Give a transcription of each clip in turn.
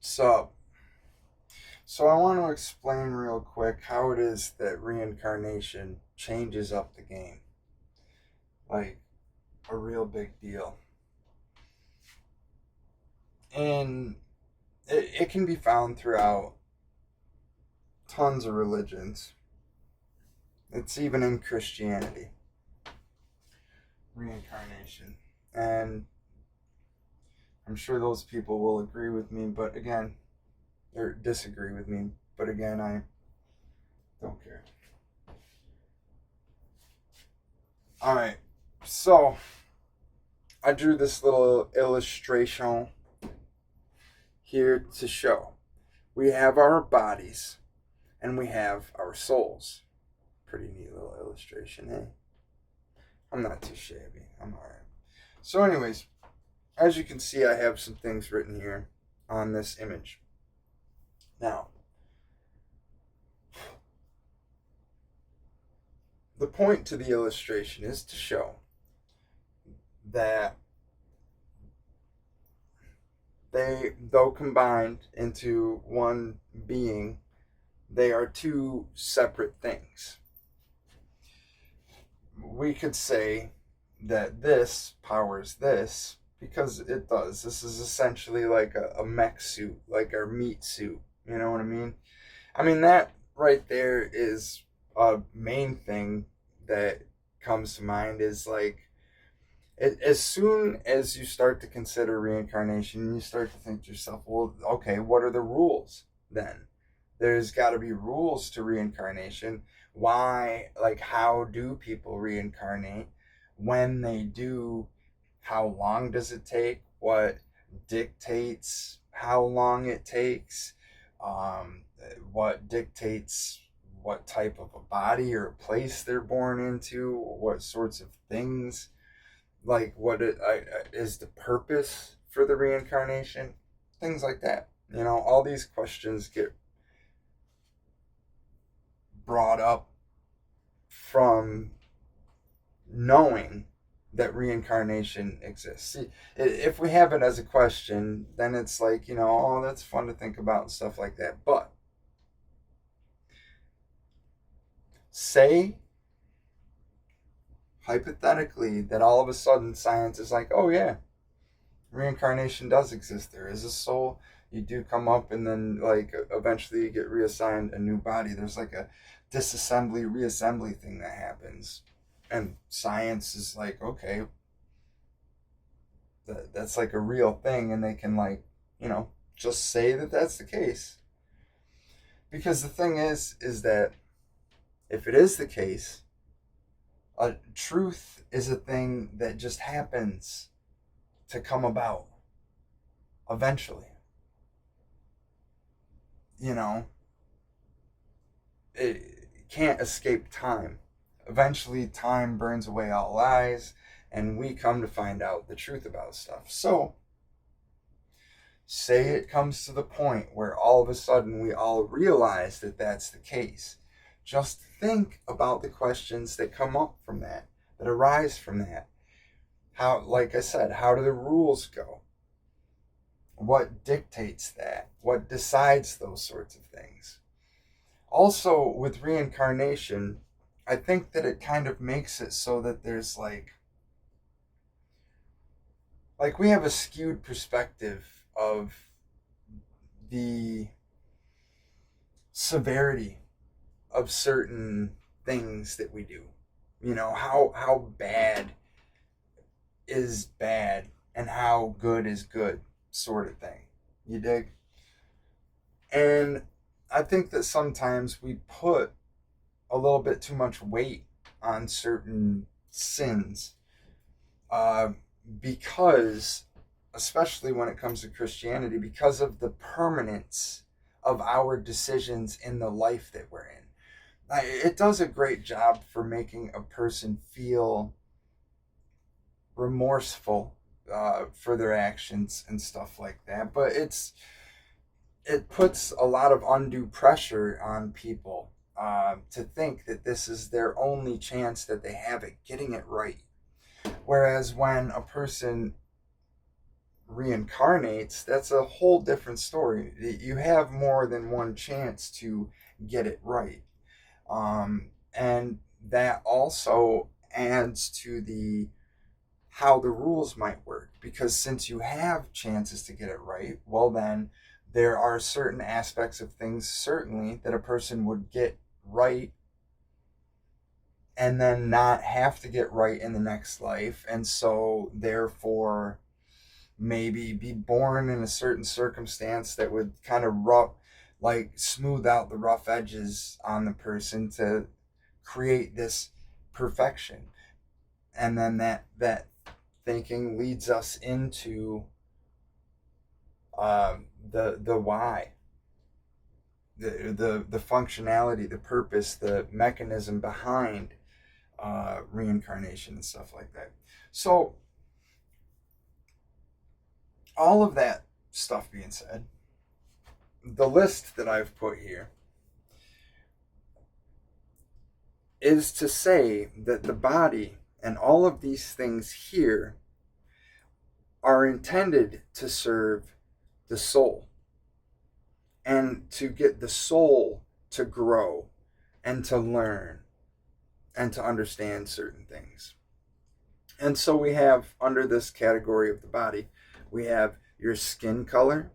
So, so I want to explain real quick how it is that reincarnation changes up the game. Like a real big deal. And it can be found throughout tons of religions. It's even in Christianity, reincarnation. And I'm sure those people will agree with me, but again, or disagree with me, but again, I don't care. Alright, so I drew this little illustration here to show we have our bodies and we have our souls. Pretty neat little illustration, eh? I'm not too shabby. I'm alright. So, anyways, as you can see, I have some things written here on this image. Now, the point to the illustration is to show that they, though combined into one being, they are two separate things. We could say that this powers this because it does. This is essentially like a mech suit, like our meat suit. You know what I mean? I mean, that right there is a main thing that comes to mind is like, as soon as you start to consider reincarnation, you start to think to yourself, well, okay, what are the rules then? There's got to be rules to reincarnation. Why, like, how do people reincarnate? When they do, how long does it take? What dictates how long it takes? What dictates what type of a body or a place they're born into? What sorts of things? Like, is the purpose for the reincarnation? Things like that. You know, all these questions get brought up from knowing that reincarnation exists. See, if we have it as a question, then it's like, you know, oh, that's fun to think about and stuff like that. But say, hypothetically, that all of a sudden science is like, oh, yeah, reincarnation does exist. There is a soul. You do come up, and then, like, eventually you get reassigned a new body. There's like a disassembly, reassembly thing that happens. And science is like, okay, that's like a real thing, and they can, like, you know, just say that that's the case. Because the thing is that if it is the case, truth is a thing that just happens to come about eventually. You know, it can't escape time. Eventually, time burns away all lies, and we come to find out the truth about stuff. So, say it comes to the point where all of a sudden we all realize that that's the case. Just think about the questions that come up from that, that arise from that. How, like I said, how do the rules go? What dictates that? What decides those sorts of things? Also, with reincarnation, I think that it kind of makes it so that there's like we have a skewed perspective of the severity of certain things that we do. You know, how bad is bad and how good is good, sort of thing. You dig? And I think that sometimes we put a little bit too much weight on certain sins, uh, because, especially when it comes to Christianity, because of the permanence of our decisions in the life that we're in. It does a great job for making a person feel remorseful for their actions and stuff like that, but it puts a lot of undue pressure on people to think that this is their only chance that they have at getting it right. Whereas when a person reincarnates, that's a whole different story. You have more than one chance to get it right. And that also adds to the how the rules might work, because since you have chances to get it right, well then there are certain aspects of things certainly that a person would get right and then not have to get right in the next life, and so therefore maybe be born in a certain circumstance that would kind of rough, like smooth out the rough edges on the person to create this perfection. And then that thinking leads us into the why, the functionality, the purpose, the mechanism behind reincarnation and stuff like that. So all of that stuff being said, the list that I've put here is to say that the body and all of these things here are intended to serve the soul and to get the soul to grow and to learn and to understand certain things. And so we have, under this category of the body, we have your skin color,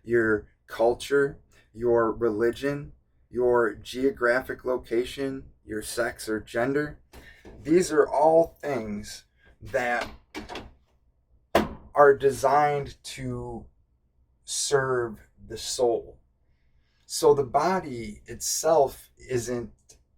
your culture, your religion, your geographic location, your sex or gender. These are all things that are designed to serve the soul. So the body itself isn't,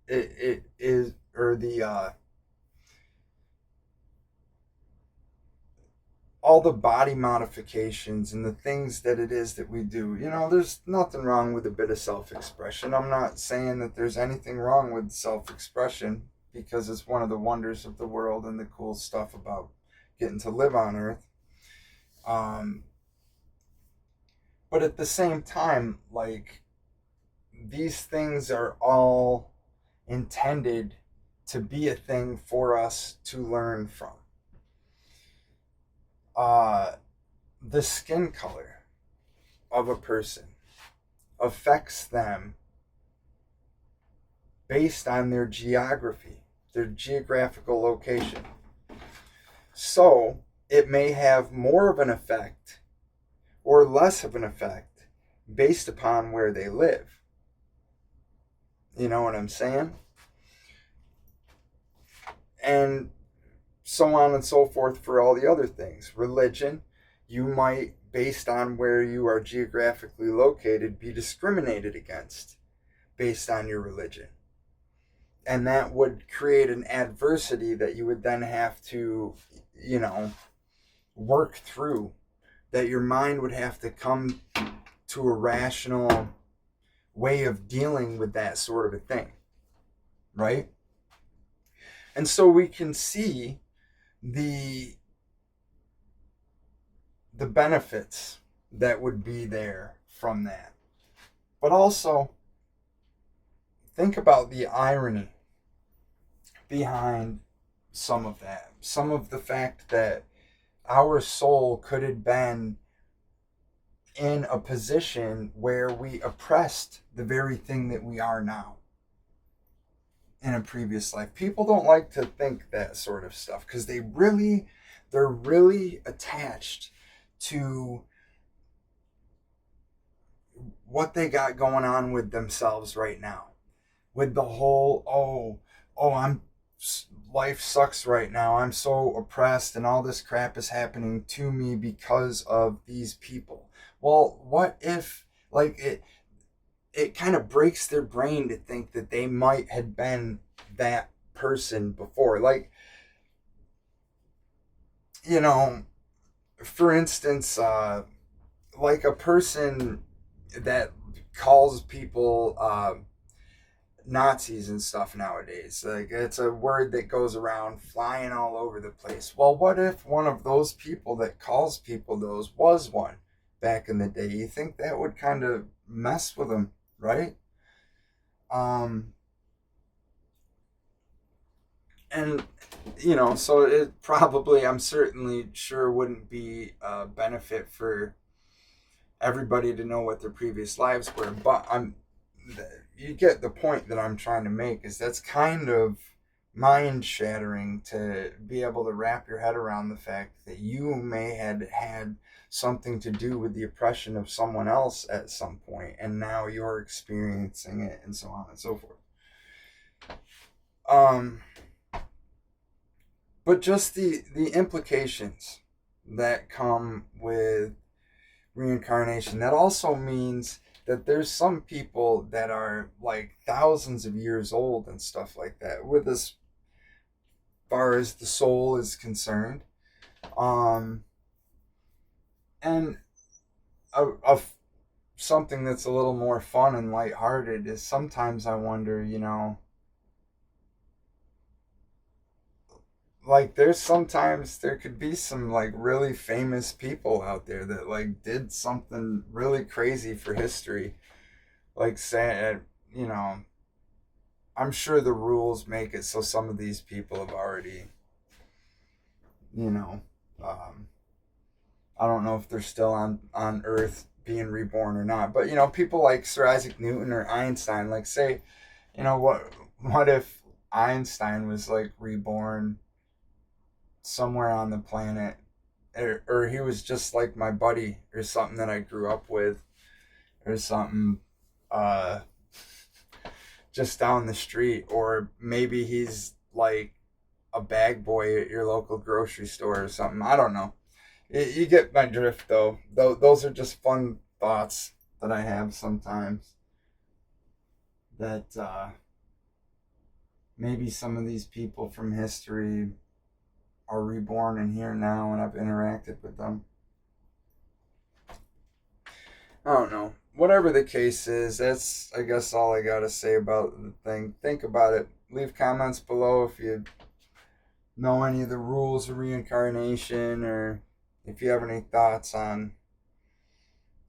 it is, or the all the body modifications and the things that it is that we do, there's nothing wrong with a bit of self-expression. I'm not saying that there's anything wrong with self-expression, because it's one of the wonders of the world and the cool stuff about getting to live on Earth. But at the same time, like, these things are all intended to be a thing for us to learn from. The skin color of a person affects them based on their geography, their geographical location. So it may have more of an effect or less of an effect based upon where they live. You know what I'm saying? And so on and so forth for all the other things. Religion, you might, based on where you are geographically located, be discriminated against based on your religion. And that would create an adversity that you would then have to, work through, that your mind would have to come to a rational way of dealing with that sort of a thing, right? And so we can see the benefits that would be there from that. But also, think about the irony behind some of that. Some of the fact that our soul could have been in a position where we oppressed the very thing that we are now in a previous life. People don't like to think that sort of stuff because they're really attached to what they got going on with themselves right now, with the whole life sucks right now, I'm so oppressed and all this crap is happening to me because of these people. Well, what if, like, it kind of breaks their brain to think that they might have been that person before. Like, for instance, like a person that calls people Nazis and stuff nowadays. Like, it's a word that goes around flying all over the place. Well, what if one of those people that calls people those was one back in the day? You think that would kind of mess with them, right? And, so it probably, I'm certainly sure, wouldn't be a benefit for everybody to know what their previous lives were. But you get the point that I'm trying to make, is that's kind of mind shattering to be able to wrap your head around the fact that you may had had something to do with the oppression of someone else at some point, and now you're experiencing it, and so on and so forth. Um, but just the implications that come with reincarnation. That also means that there's some people that are like thousands of years old and stuff like that, with as far as the soul is concerned. Um, and a something that's a little more fun and lighthearted is, sometimes I wonder, like there's sometimes there could be some like really famous people out there that like did something really crazy for history, like say, you know I'm sure the rules make it so some of these people have already, you know um, I don't know if they're still on earth being reborn or not, but people like Sir Isaac Newton or Einstein, like say, what if Einstein was like reborn somewhere on the planet, or he was just like my buddy or something that I grew up with, or something, uh just down the street, or maybe he's like a bag boy at your local grocery store or something. I don't know. You get my drift, though. Those are just fun thoughts that I have sometimes. That maybe some of these people from history are reborn in here now, and I've interacted with them. I don't know. Whatever the case is, that's, I guess, all I gotta say about the thing. Think about it. Leave comments below if you know any of the rules of reincarnation, or if you have any thoughts on,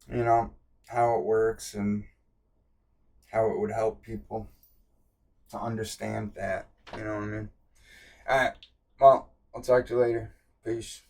you know, how it works and how it would help people to understand that. You know what I mean? Alright. Well, I'll talk to you later. Peace.